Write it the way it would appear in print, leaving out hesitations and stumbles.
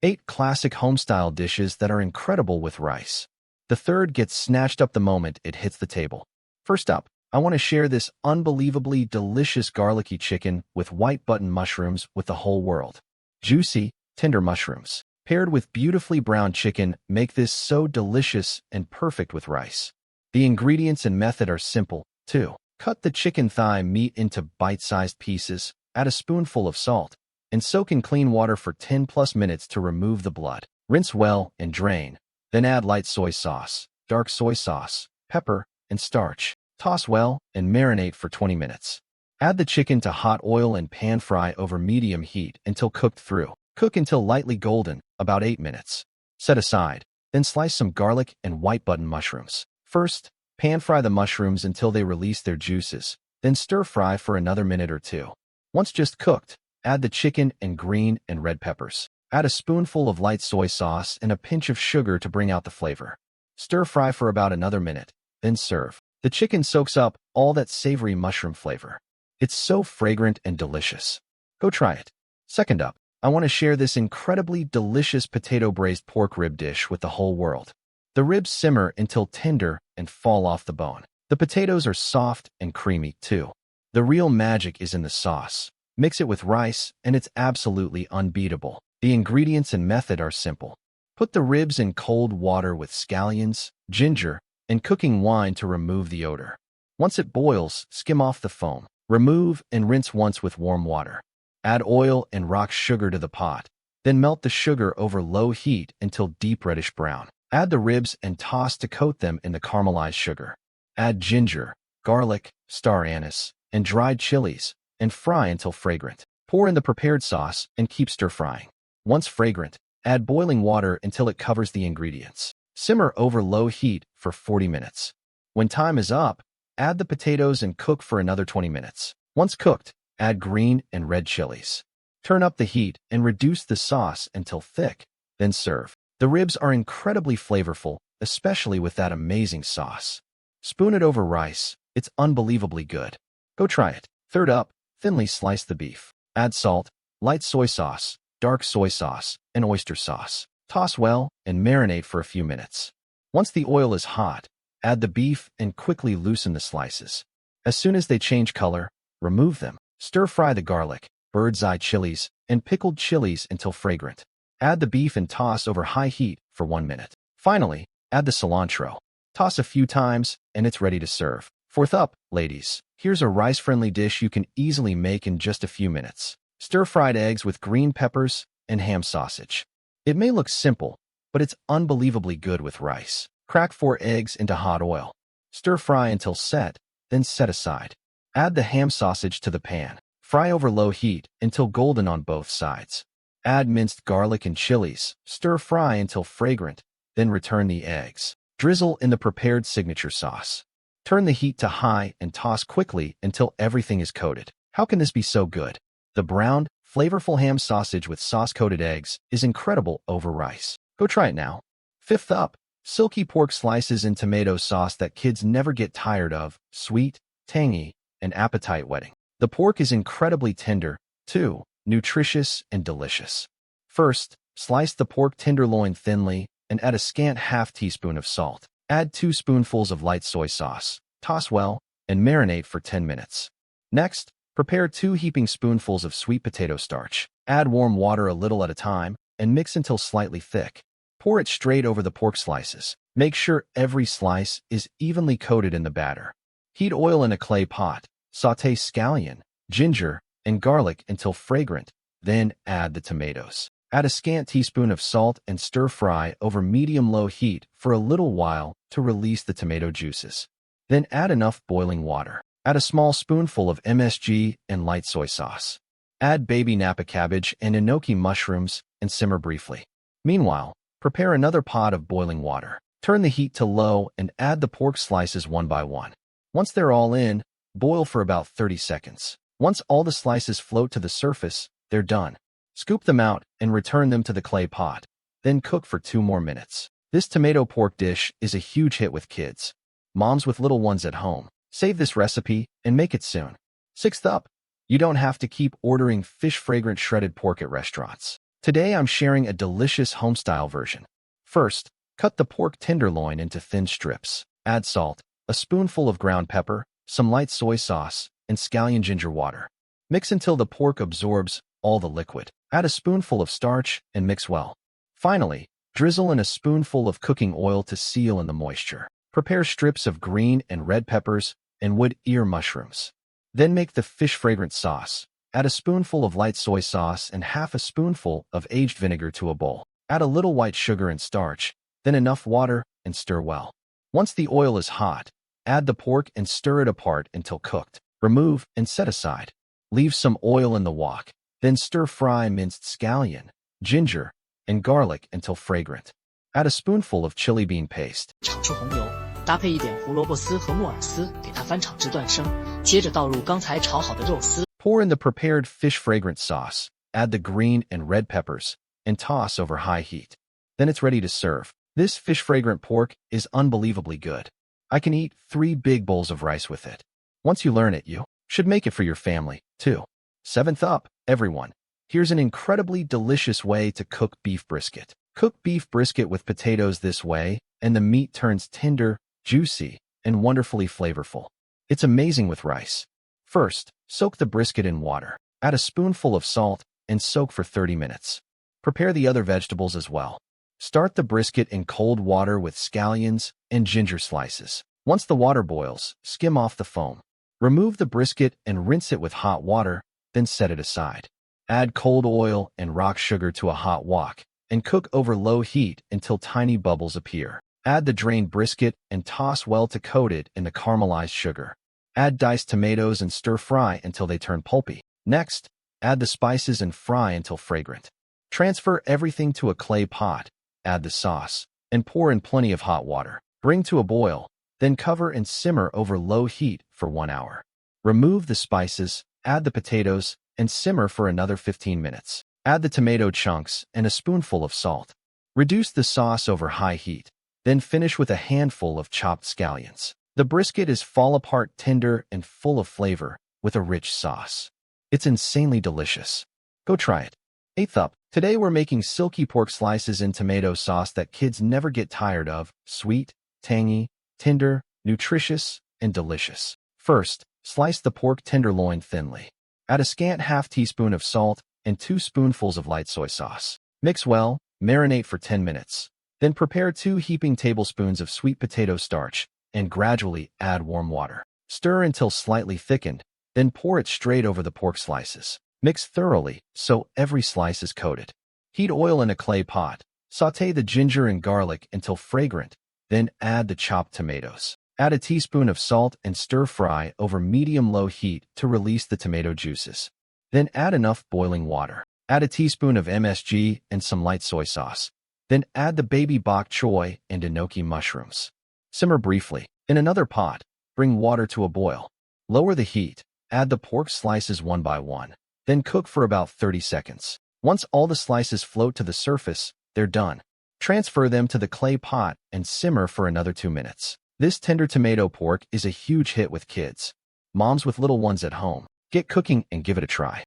8 classic home-style dishes that are incredible with rice. The third gets snatched up the moment it hits the table. First up, I want to share this unbelievably delicious garlicky chicken with white button mushrooms with the whole world. Juicy, tender mushrooms, paired with beautifully browned chicken, make this so delicious and perfect with rice. The ingredients and method are simple, too. Cut the chicken thigh meat into bite-sized pieces, add a spoonful of salt, and soak in clean water for 10+ minutes to remove the blood. Rinse well and drain. Then add light soy sauce, dark soy sauce, pepper, and starch. Toss well and marinate for 20 minutes. Add the chicken to hot oil and pan fry over medium heat until cooked through. Cook until lightly golden, about 8 minutes. Set aside. Then slice some garlic and white button mushrooms. First, pan fry the mushrooms until they release their juices. Then stir fry for another minute or two. Once just cooked, add the chicken and green and red peppers. Add a spoonful of light soy sauce and a pinch of sugar to bring out the flavor. Stir fry for about another minute, then serve. The chicken soaks up all that savory mushroom flavor. It's so fragrant and delicious. Go try it. Second up, I want to share this incredibly delicious potato braised pork rib dish with the whole world. The ribs simmer until tender and fall off the bone. The potatoes are soft and creamy, too. The real magic is in the sauce. Mix it with rice, and it's absolutely unbeatable. The ingredients and method are simple. Put the ribs in cold water with scallions, ginger, and cooking wine to remove the odor. Once it boils, skim off the foam. Remove and rinse once with warm water. Add oil and rock sugar to the pot. Then melt the sugar over low heat until deep reddish brown. Add the ribs and toss to coat them in the caramelized sugar. Add ginger, garlic, star anise, and dried chilies, and fry until fragrant. Pour in the prepared sauce and keep stir-frying. Once fragrant, add boiling water until it covers the ingredients. Simmer over low heat for 40 minutes. When time is up, add the potatoes and cook for another 20 minutes. Once cooked, add green and red chilies. Turn up the heat and reduce the sauce until thick, then serve. The ribs are incredibly flavorful, especially with that amazing sauce. Spoon it over rice. It's unbelievably good. Go try it. Third up, thinly slice the beef. Add salt, light soy sauce, dark soy sauce, and oyster sauce. Toss well and marinate for a few minutes. Once the oil is hot, add the beef and quickly loosen the slices. As soon as they change color, remove them. Stir-fry the garlic, bird's eye chilies, and pickled chilies until fragrant. Add the beef and toss over high heat for 1 minute. Finally, add the cilantro. Toss a few times, and it's ready to serve. Fourth up, ladies, here's a rice-friendly dish you can easily make in just a few minutes. Stir-fried eggs with green peppers and ham sausage. It may look simple, but it's unbelievably good with rice. Crack 4 eggs into hot oil. Stir-fry until set, then set aside. Add the ham sausage to the pan. Fry over low heat until golden on both sides. Add minced garlic and chilies. Stir-fry until fragrant, then return the eggs. Drizzle in the prepared signature sauce. Turn the heat to high and toss quickly until everything is coated. How can this be so good? The browned, flavorful ham sausage with sauce-coated eggs is incredible over rice. Go try it now. Fifth up, silky pork slices in tomato sauce that kids never get tired of, sweet, tangy, and appetite-whetting. The pork is incredibly tender, too, nutritious and delicious. First, slice the pork tenderloin thinly and add a scant ½ teaspoon of salt. Add 2 spoonfuls of light soy sauce. Toss well and marinate for 10 minutes. Next, prepare 2 heaping spoonfuls of sweet potato starch. Add warm water a little at a time and mix until slightly thick. Pour it straight over the pork slices. Make sure every slice is evenly coated in the batter. Heat oil in a clay pot. Sauté scallion, ginger, and garlic until fragrant. Then add the tomatoes. Add a scant teaspoon of salt and stir-fry over medium-low heat for a little while to release the tomato juices. Then add enough boiling water. Add a small spoonful of MSG and light soy sauce. Add baby Napa cabbage and enoki mushrooms and simmer briefly. Meanwhile, prepare another pot of boiling water. Turn the heat to low and add the pork slices one by one. Once they're all in, boil for about 30 seconds. Once all the slices float to the surface, they're done. Scoop them out and return them to the clay pot. Then cook for 2 more minutes. This tomato pork dish is a huge hit with kids. Moms with little ones at home, save this recipe and make it soon. Sixth up, you don't have to keep ordering fish fragrant shredded pork at restaurants. Today I'm sharing a delicious homestyle version. First, cut the pork tenderloin into thin strips. Add salt, a spoonful of ground pepper, some light soy sauce, and scallion ginger water. Mix until the pork absorbs all the liquid. Add a spoonful of starch and mix well. Finally, drizzle in a spoonful of cooking oil to seal in the moisture. Prepare strips of green and red peppers and wood ear mushrooms. Then make the fish fragrance sauce. Add a spoonful of light soy sauce and half a spoonful of aged vinegar to a bowl. Add a little white sugar and starch, then enough water and stir well. Once the oil is hot, add the pork and stir it apart until cooked. Remove and set aside. Leave some oil in the wok. Then stir-fry minced scallion, ginger, and garlic until fragrant. Add a spoonful of chili bean paste. 炒出红油，搭配一点胡萝卜丝和木耳丝，给它翻炒至断生。接着倒入刚才炒好的肉丝。 Pour in the prepared fish fragrance sauce. Add the green and red peppers and toss over high heat. Then it's ready to serve. This fish fragrant pork is unbelievably good. I can eat 3 big bowls of rice with it. Once you learn it, you should make it for your family, too. 7th up, everyone. Here's an incredibly delicious way to cook beef brisket. Cook beef brisket with potatoes this way, and the meat turns tender, juicy, and wonderfully flavorful. It's amazing with rice. First, soak the brisket in water. Add a spoonful of salt and soak for 30 minutes. Prepare the other vegetables as well. Start the brisket in cold water with scallions and ginger slices. Once the water boils, skim off the foam. Remove the brisket and rinse it with hot water, then set it aside. Add cold oil and rock sugar to a hot wok and cook over low heat until tiny bubbles appear. Add the drained brisket and toss well to coat it in the caramelized sugar. Add diced tomatoes and stir-fry until they turn pulpy. Next, add the spices and fry until fragrant. Transfer everything to a clay pot. Add the sauce and pour in plenty of hot water. Bring to a boil, then cover and simmer over low heat for 1 hour. Remove the spices, add the potatoes, and simmer for another 15 minutes. Add the tomato chunks and a spoonful of salt. Reduce the sauce over high heat, then finish with a handful of chopped scallions. The brisket is fall-apart tender and full of flavor with a rich sauce. It's insanely delicious. Go try it. 8th up, today we're making silky pork slices in tomato sauce that kids never get tired of. Sweet, tangy, tender, nutritious, and delicious. First, slice the pork tenderloin thinly. Add a scant half teaspoon of salt and 2 spoonfuls of light soy sauce. Mix well, marinate for 10 minutes. Then prepare 2 heaping tablespoons of sweet potato starch and gradually add warm water. Stir until slightly thickened, then pour it straight over the pork slices. Mix thoroughly so every slice is coated. Heat oil in a clay pot. Sauté the ginger and garlic until fragrant, then add the chopped tomatoes. Add a teaspoon of salt and stir-fry over medium-low heat to release the tomato juices. Then add enough boiling water. Add a teaspoon of MSG and some light soy sauce. Then add the baby bok choy and enoki mushrooms. Simmer briefly. In another pot, bring water to a boil. Lower the heat. Add the pork slices one by one. Then cook for about 30 seconds. Once all the slices float to the surface, they're done. Transfer them to the clay pot and simmer for another 2 minutes. This tender tomato pork is a huge hit with kids. Moms with little ones at home, get cooking and give it a try.